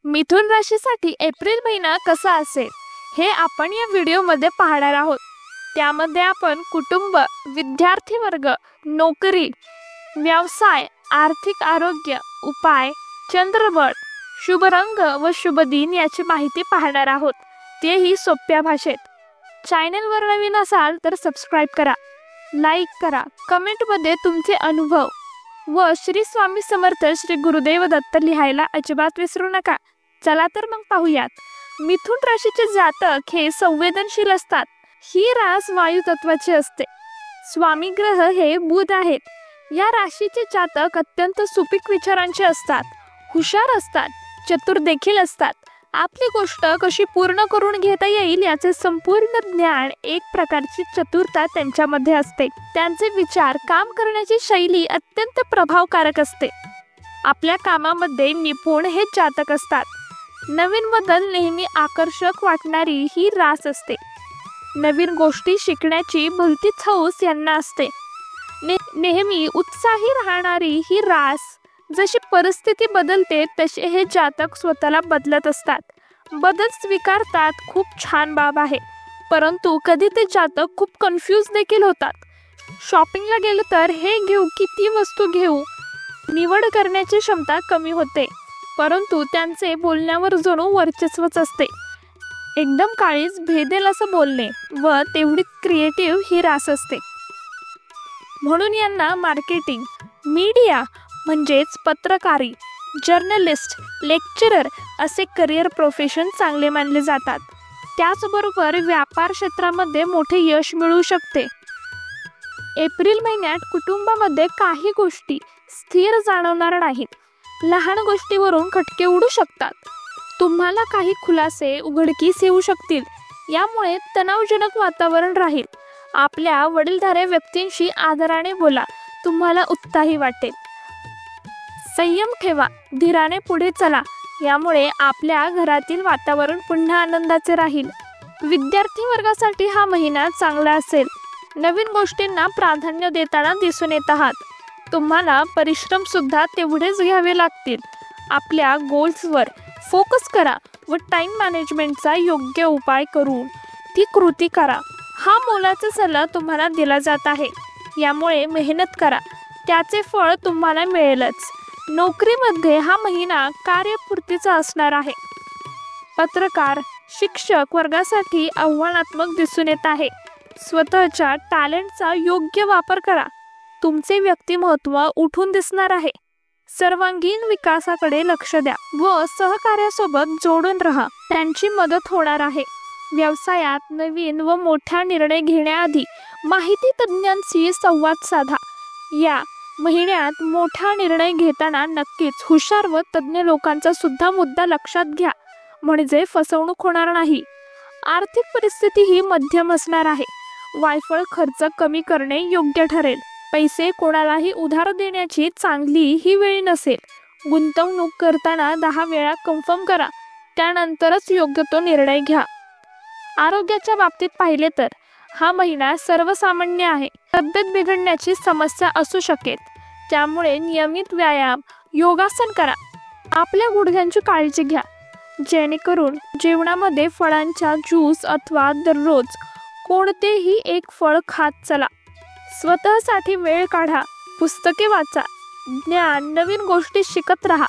मिथुन राशीसाठी April महिना कसा असेल हे आपण या व्हिडिओमध्ये पाहणार आहोत। त्यामध्ये आपण कुटुंब, विद्यार्थी वर्ग, नोकरी, व्यवसाय, आर्थिक आरोग्य, उपाय, चंद्रबळ, शुभ रंग व शुभ दिन याची माहिती पाहणार आहोत, तेही सोप्या भाषेत। चॅनलवर नवीन असाल तर सबस्क्राइब करा, लाईक करा, कमेंटमध्ये तुमचे अनुभव व श्री स्वामी समर्थ श्री गुरुदेव दत्त लिहायला अजिबात विसरू नका। चला तर मग पाहूयात। मिथुन राशीचे जातक हे संवेदनशील असतात। ही रास वायू तत्वाची असते। स्वामी ग्रह हे बुध आहेत। या राशीचे जातक अत्यंत सुपीक विचारांचे असतात, हुशार असतात, चतुर देखील असतात। आपली गोष्ट कशी पूर्ण करून घेता येईल याचे संपूर्ण ज्ञान, एक प्रकारची चतुरता त्यांच्यामध्ये असते। त्यांचे विचार, काम करण्याची शैली अत्यंत प्रभावकारक असते। आपल्या कामामध्ये निपुण हे जातक असतात। नवीन बदल नेहमी आकर्षक वाटणारी ही रास असते। नवीन गोष्टी शिकण्याची भलतीच हौस यांना असते। नेहमी उत्साही राहणारी ही रास, जशी परिस्थिती बदलते तसे हे जातक स्वतःला बदलत असतात। बदल स्वीकारतात, खूप छान बाब आहे। परंतु कधी ते जातक खूप कन्फ्यूज देखील होतात। शॉपिंगला गेलो तर हे घेऊ की ती वस्तू घेऊ, निवड करण्याची क्षमता कमी होते। परंतु त्यांचे बोलण्यावर जणू वर्चस्वच असते। एकदम काळीच भेदेल असं बोलणे व तेवढी क्रिएटिव्ह ही रास असते। म्हणून यांना मार्केटिंग, मीडिया म्हणजेच पत्रकारी, जर्नलिस्ट, लेक्चरर असे करिअर प्रोफेशन चांगले मानले जातात। त्याचबरोबर व्यापार क्षेत्रामध्ये मोठे यश मिळू शकते। एप्रिल महिन्यात कुटुंबामध्ये काही गोष्टी स्थिर जाणवणार नाहीत। लहान गोष्टीवरून खटके उडू शकतात। तुम्हाला काही खुलासे उघडकीस येऊ शकतील। यामुळे तणावजनक वातावरण राहील। आपल्या वडीलधाऱ्या व्यक्तींशी आदराने बोला, तुम्हाला उत्साही वाटेल। संयम ठेवा, धीराने पुढे चला, यामुळे आपल्या घरातील वातावरण पुन्हा आनंदाचे राहील। विद्यार्थी वर्गासाठी हा महिना चांगला असेल। नवीन गोष्टींना प्राधान्य देताना दिसून येत आहात। तुम्हाला परिश्रम सुद्धा तेवढेच घ्यावे लागतील। आपल्या गोल्सवर फोकस करा व टाइम मॅनेजमेंटचा योग्य उपाय करून ती कृती करा। हा मोलाचा सल्ला तुम्हाला दिला जात आहे। यामुळे मेहनत करा, त्याचे फळ तुम्हाला मिळेलच। नोकरीमध्ये हा महिना कार्यपूर्तीचा असणार आहे। पत्रकार, शिक्षक वर्गासाठी आव्हानात्मक दिसून येत आहे। स्वतःच्या टॅलेंटचा योग्य वापर करा। तुमचे व्यक्तिमत्व उठून दिसणार आहे। सर्वांगीण विकासाकडे लक्ष द्या व सहकार्यासोबत जोडून राहा, त्यांची मदत होणार आहे। व्यवसायात नवीन व मोठा निर्णय घेण्याआधी माहिती तज्ञांशी संवाद साधा। या महिन्यात मोठा निर्णय घेताना नक्कीच हुशार व तज्ञ लोकांचा सुद्धा मुद्दा लक्षात घ्या, म्हणजे फसवणूक होणार नाही। आर्थिक परिस्थिती ही मध्यम असणार आहे। वायफळ खर्च कमी करणे योग्य ठरेल। पैसे कोणालाही उधार देण्याची चांगली ही वेळ नसेल। गुंतवणूक करताना 10 वेळा कन्फर्म करा, त्यानंतरच योग्य तो निर्णय घ्या। आरोग्याच्या बाबतीत पाहिले तर हा महिना सर्वसामान्य आहे। तब्येत बिघडण्याची समस्या असू शकेल, त्यामुळे नियमित व्यायाम, योगासन करा। आपल्या गुडघ्यांची काळजी घ्या, जेणेकरून जेवणामध्ये फळांचा ज्यूस अथवा दररोज कोणतेही एक फळ खात चला। स्वतःसाठी वेळ काढा, पुस्तके वाचा, ज्ञान, नवीन गोष्टी शिकत राहा,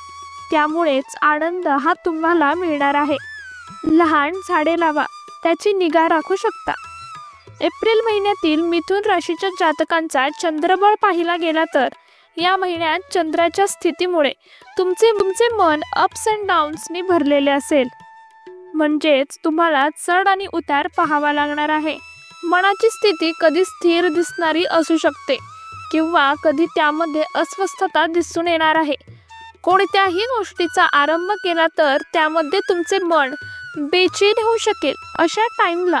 त्यामुळेच आनंद हा तुम्हाला मिळणार आहे। लहान झाडे लावा, त्याची निगा राखू शकता। एप्रिल महिन्यातील मिथुन राशीच्या जातकांचा चंद्रबळ पाहिला गेला तर या महिन्यात चंद्राच्या स्थितीमुळे तुमचे मन अप्स अँड डाऊन्सनी भरलेले असेल। म्हणजेच तुम्हाला चढ आणि उतार पाहावा लागणार आहे। मनाची स्थिती कधी स्थिर दिसणारी असू शकते किंवा कधी त्यामध्ये अस्वस्थता दिसून येणार आहे। कोणत्याही गोष्टीचा आरंभ केला तर त्यामध्ये तुमचे मन बेचैन होऊ शकेल। अशा टाइमला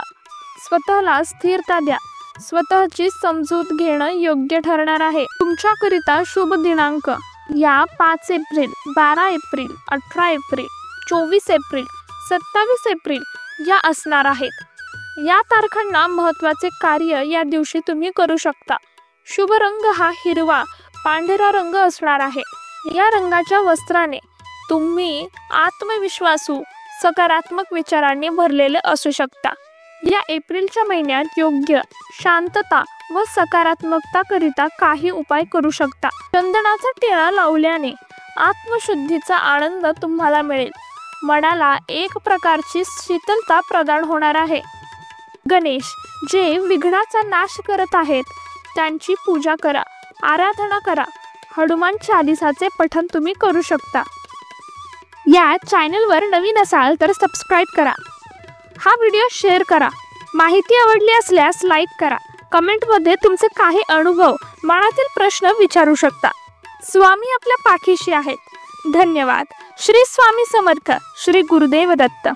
स्वतःला स्थिरता द्या। स्वतःची समजूत घेणं योग्य ठरणार आहे। तुमच्याकरिता शुभ दिनांक या 5 April, 12 April, 18 April, 24 April, 27 April या असणार आहेत। या तारखांना महत्त्वाचे कार्य या दिवशी तुम्ही करू शकता। शुभ रंग हा हिरवा, पांढरा रंग असणार आहे। या रंगाच्या वस्त्राने तुम्ही आत्मविश्वासू, सकारात्मक विचारांनी भरलेले असू शकता. या एप्रिलच्या महिन्यात योग्य शांतता व सकारात्मकता करिता काही उपाय करू शकता. चंदनाचा टिळा लावल्याने आत्मशुद्धीचा आनंद तुम्हाला मिळेल. मनाला एक प्रकारची शीतलता प्रदान होणार आहे. गणेश जे विघ्नाचा नाश करत आहेत त्यांची पूजा करा, आराधना करा. हनुमान चालीसाचे पठण तुम्ही करू शकता. या चॅनलवर नवीन असाल तर सबस्क्राईब करा. हा व्हिडिओ शेअर करा. माहिती आवडली असल्यास लाईक करा. कमेंटमध्ये तुमचे काही अनुभव, मनातील प्रश्न विचारू शकता. स्वामी आपल्या पाठीशी आहेत. धन्यवाद. श्री स्वामी समर्थ. श्री गुरुदेव दत्त.